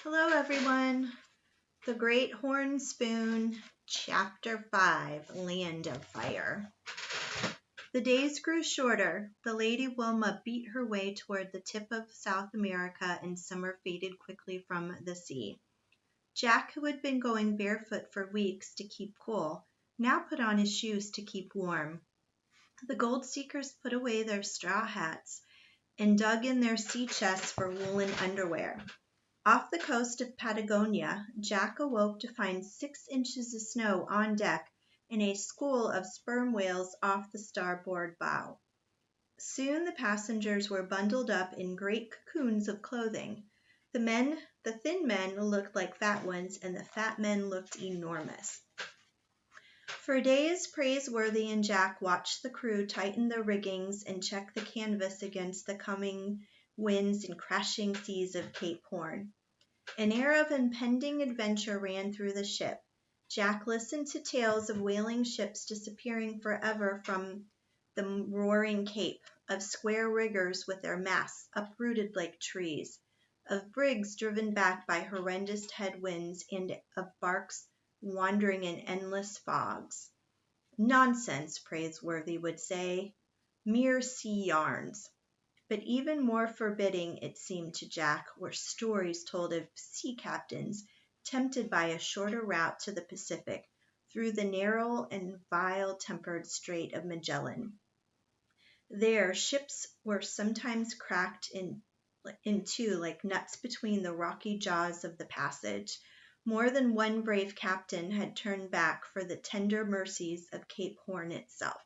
Hello, everyone. The Great Horn Spoon, Chapter 5, Land of Fire. The days grew shorter. The Lady Wilma beat her way toward the tip of South America, and summer faded quickly from the sea. Jack, who had been going barefoot for weeks to keep cool, now put on his shoes to keep warm. The gold seekers put away their straw hats and dug in their sea chests for woolen underwear. Off the coast of Patagonia, Jack awoke to find 6 inches of snow on deck and a school of sperm whales off the starboard bow. Soon the passengers were bundled up in great cocoons of clothing. The thin men looked like fat ones, and the fat men looked enormous. For days, Praiseworthy and Jack watched the crew tighten the riggings and check the canvas against the coming winds and crashing seas of Cape Horn. An air of impending adventure ran through the ship. Jack listened to tales of whaling ships disappearing forever from the roaring cape, of square riggers with their masts uprooted like trees, of brigs driven back by horrendous headwinds, and of barks wandering in endless fogs. Nonsense, Praiseworthy would say. Mere sea yarns. But even more forbidding, it seemed to Jack, were stories told of sea captains tempted by a shorter route to the Pacific through the narrow and vile-tempered Strait of Magellan. There, ships were sometimes cracked in two like nuts between the rocky jaws of the passage. More than one brave captain had turned back for the tender mercies of Cape Horn itself.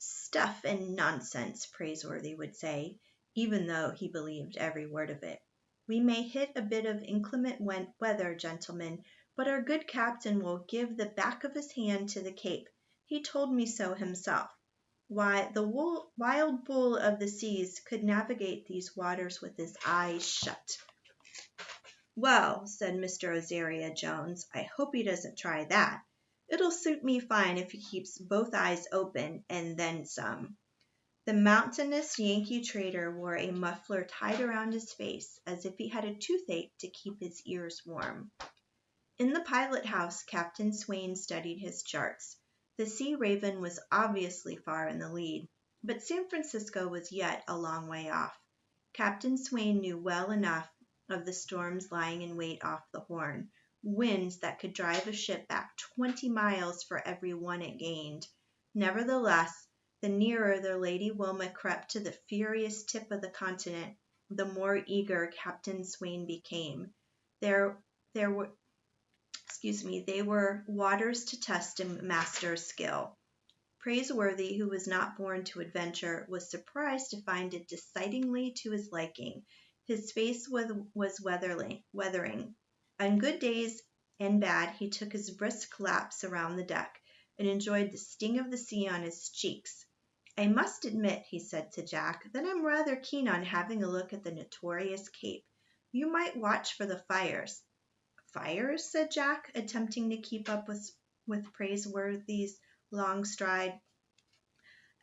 Stuff and nonsense, Praiseworthy would say, even though he believed every word of it. We may hit a bit of inclement weather, gentlemen, but our good captain will give the back of his hand to the Cape. He told me so himself. Why, the wild bull of the seas could navigate these waters with his eyes shut. Well, said Mr. Azaria Jones, I hope he doesn't try that. It'll suit me fine if he keeps both eyes open, and then some. The mountainous Yankee trader wore a muffler tied around his face, as if he had a toothache to keep his ears warm. In the pilot house, Captain Swain studied his charts. The Sea Raven was obviously far in the lead, but San Francisco was yet a long way off. Captain Swain knew well enough of the storms lying in wait off the Horn, winds that could drive a ship back 20 miles for every one it gained. Nevertheless, the nearer the Lady Wilma crept to the furious tip of the continent, the more eager Captain Swain became. They were waters to test a master's skill. Praiseworthy, who was not born to adventure, was surprised to find it decidedly to his liking. His face was weathering. On good days and bad, he took his brisk laps around the deck and enjoyed the sting of the sea on his cheeks. I must admit, he said to Jack, that I'm rather keen on having a look at the notorious Cape. You might watch for the fires. Fires? Said Jack, attempting to keep up with Praiseworthy's long stride.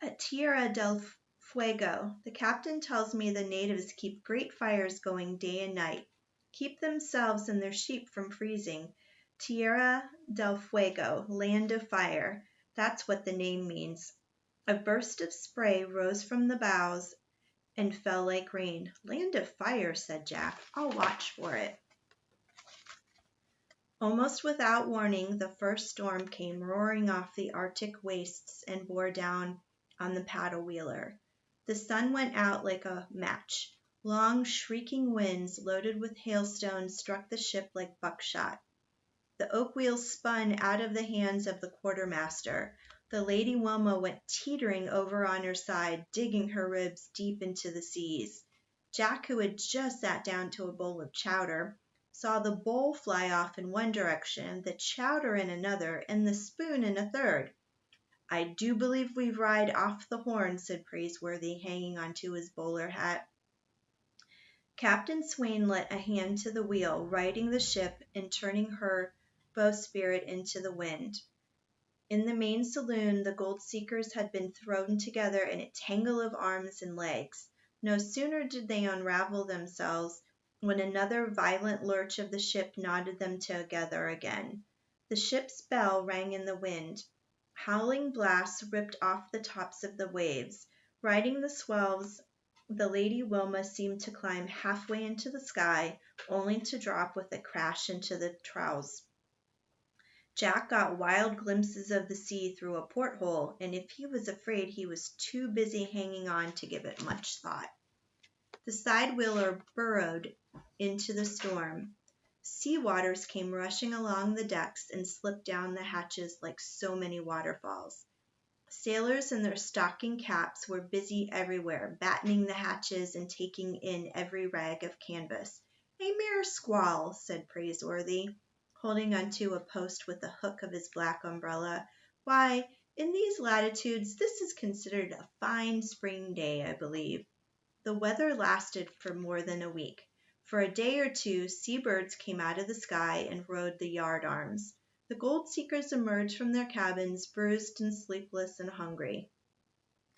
At Tierra del Fuego, the captain tells me the natives keep great fires going day and night, keep themselves and their sheep from freezing. Tierra del Fuego, land of fire, that's what the name means. A burst of spray rose from the bows and fell like rain. Land of fire, said Jack. I'll watch for it. Almost without warning, the first storm came roaring off the Arctic wastes and bore down on the paddle wheeler. The sun went out like a match. Long, shrieking winds loaded with hailstones struck the ship like buckshot. The oak wheels spun out of the hands of the quartermaster. The Lady Wilma went teetering over on her side, digging her ribs deep into the seas. Jack, who had just sat down to a bowl of chowder, saw the bowl fly off in one direction, the chowder in another, and the spoon in a third. I do believe we ride off the Horn, said Praiseworthy, hanging onto his bowler hat. Captain Swain lent a hand to the wheel, righting the ship and turning her bowsprit into the wind. In the main saloon, the gold seekers had been thrown together in a tangle of arms and legs. No sooner did they unravel themselves when another violent lurch of the ship knotted them together again. The ship's bell rang in the wind. Howling blasts ripped off the tops of the waves. Riding the swells, the Lady Wilma seemed to climb halfway into the sky, only to drop with a crash into the troughs. Jack got wild glimpses of the sea through a porthole, and if he was afraid, he was too busy hanging on to give it much thought. The side-wheeler burrowed into the storm. Sea waters came rushing along the decks and slipped down the hatches like so many waterfalls. Sailors in their stocking caps were busy everywhere, battening the hatches and taking in every rag of canvas. "A mere squall," said Praiseworthy, holding onto a post with the hook of his black umbrella. "Why, in these latitudes this is considered a fine spring day, I believe." The weather lasted for more than a week. For a day or two, seabirds came out of the sky and rode the yardarms. The gold seekers emerged from their cabins, bruised and sleepless and hungry.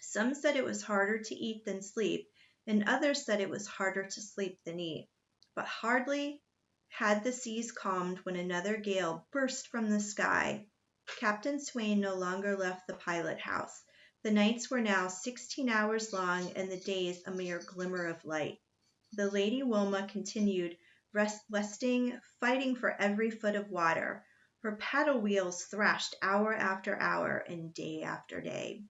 Some said it was harder to eat than sleep, and others said it was harder to sleep than eat. But hardly had the seas calmed when another gale burst from the sky. Captain Swain no longer left the pilot house. The nights were now 16 hours long, and the days a mere glimmer of light. The Lady Wilma continued westing, fighting for every foot of water. Her paddle wheels thrashed hour after hour and day after day.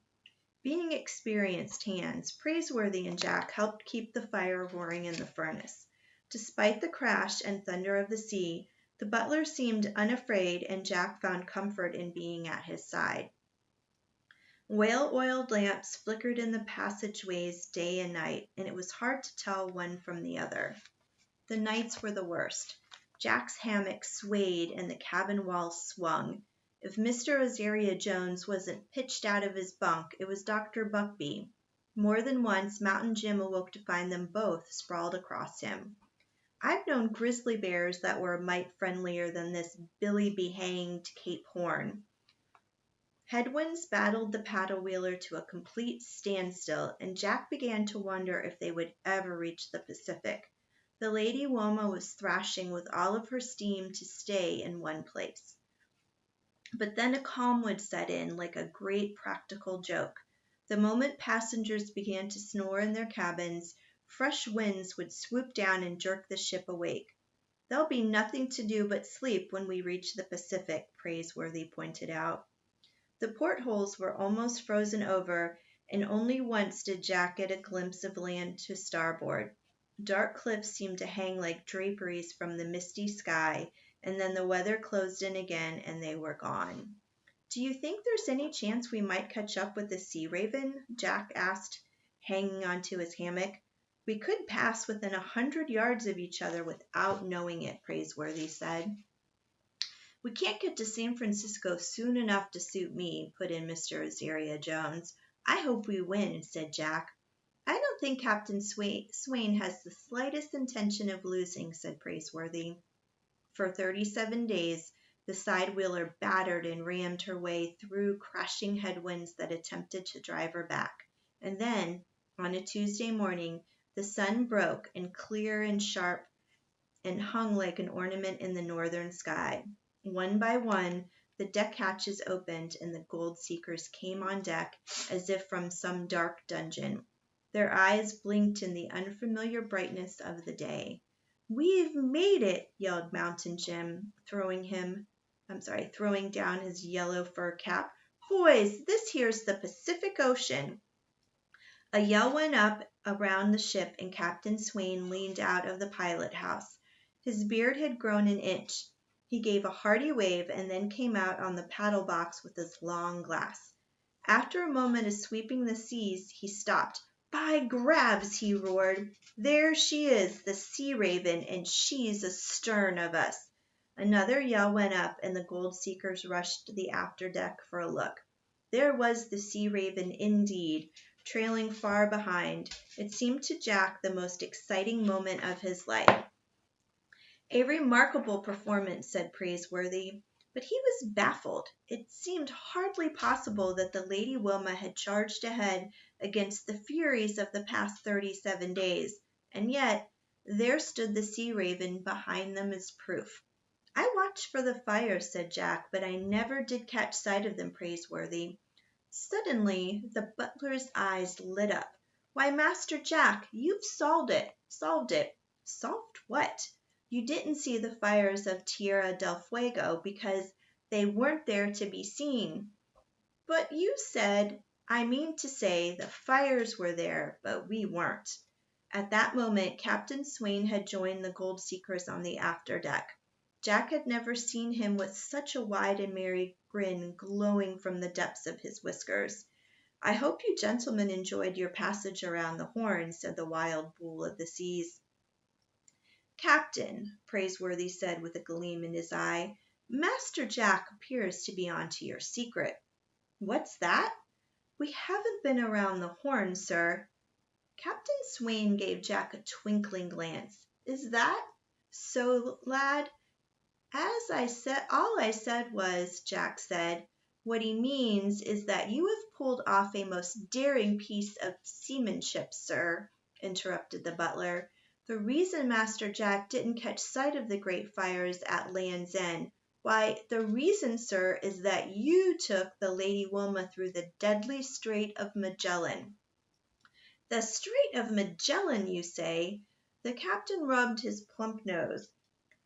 Being experienced hands, Praiseworthy and Jack helped keep the fire roaring in the furnace. Despite the crash and thunder of the sea, the butler seemed unafraid, and Jack found comfort in being at his side. Whale-oiled lamps flickered in the passageways day and night, and it was hard to tell one from the other. The nights were the worst. Jack's hammock swayed and the cabin walls swung. If Mr. Azaria Jones wasn't pitched out of his bunk, it was Dr. Buckbee. More than once, Mountain Jim awoke to find them both sprawled across him. I've known grizzly bears that were a mite friendlier than this Billy-be-hanged Cape Horn. Headwinds battled the paddle-wheeler to a complete standstill, and Jack began to wonder if they would ever reach the Pacific. The Lady Wilma was thrashing with all of her steam to stay in one place. But then a calm would set in like a great practical joke. The moment passengers began to snore in their cabins, fresh winds would swoop down and jerk the ship awake. "There'll be nothing to do but sleep when we reach the Pacific," Praiseworthy pointed out. The portholes were almost frozen over, and only once did Jack get a glimpse of land to starboard. Dark cliffs seemed to hang like draperies from the misty sky, and then the weather closed in again and they were gone. "Do you think there's any chance we might catch up with the Sea Raven?" Jack asked, hanging onto his hammock. "We could pass within 100 yards of each other without knowing it," Praiseworthy said. "We can't get to San Francisco soon enough to suit me," put in Mr. Azaria Jones. "I hope we win," said Jack. "I don't think Captain Swain has the slightest intention of losing," said Praiseworthy. For 37 days, the side-wheeler battered and rammed her way through crashing headwinds that attempted to drive her back. And then, on a Tuesday morning, the sun broke, and clear and sharp, and hung like an ornament in the northern sky. One by one, the deck hatches opened, and the gold seekers came on deck as if from some dark dungeon. Their eyes blinked in the unfamiliar brightness of the day. "We've made it!" yelled Mountain Jim, throwing down his yellow fur cap. "Boys, this here's the Pacific Ocean." A yell went up around the ship, and Captain Swain leaned out of the pilot house. His beard had grown an inch. He gave a hearty wave and then came out on the paddle box with his long glass. After a moment of sweeping the seas, he stopped. "By grabs!" he roared. "There she is, the Sea Raven, and she's astern of us." Another yell went up, and the gold seekers rushed to the afterdeck for a look. There was the Sea Raven indeed, trailing far behind. It seemed to Jack the most exciting moment of his life. "A remarkable performance," said Praiseworthy, but he was baffled. It seemed hardly possible that the Lady Wilma had charged ahead against the furies of the past 37 days, and yet There stood the sea raven behind them as proof. I watched for the fires, said Jack, but I never did catch sight of them, Praiseworthy. Suddenly the butler's eyes lit up. Why, Master Jack, you've solved it. Solved it. Solved what? You didn't see the fires of Tierra del Fuego because they weren't there to be seen. But you said, I mean to say, the fires were there, but we weren't. At that moment, Captain Swain had joined the gold seekers on the after deck. Jack had never seen him with such a wide and merry grin glowing from the depths of his whiskers. I hope you gentlemen enjoyed your passage around the Horn, said the wild bull of the seas. Captain, Praiseworthy said with a gleam in his eye, Master Jack appears to be on to your secret. What's that? We haven't been around the Horn, sir. Captain Swain gave Jack a twinkling glance. Is that so, lad? As I said, all I said was, Jack said, what he means is that you have pulled off a most daring piece of seamanship, sir, interrupted the butler. The reason Master Jack didn't catch sight of the great fires at Land's End, why, the reason, sir, is that you took the Lady Wilma through the deadly Strait of Magellan. The Strait of Magellan, you say? The captain rubbed his plump nose.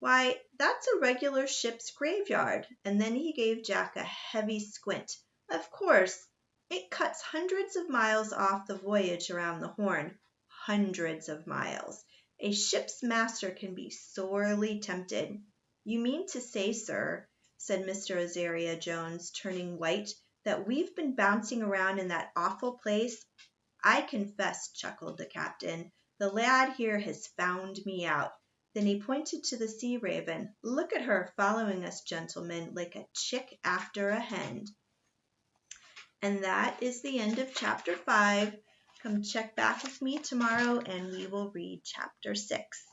Why, that's a regular ship's graveyard. And then he gave Jack a heavy squint. Of course, it cuts hundreds of miles off the voyage around the Horn. Hundreds of miles. A ship's master can be sorely tempted. You mean to say, sir, said Mr. Azaria Jones, turning white, that we've been bouncing around in that awful place? I confess, chuckled the captain, the lad here has found me out. Then he pointed to the sea raven. Look at her following us, gentlemen, like a chick after a hen. And that is the end of chapter 5. Come check back with me tomorrow and we will read chapter 6.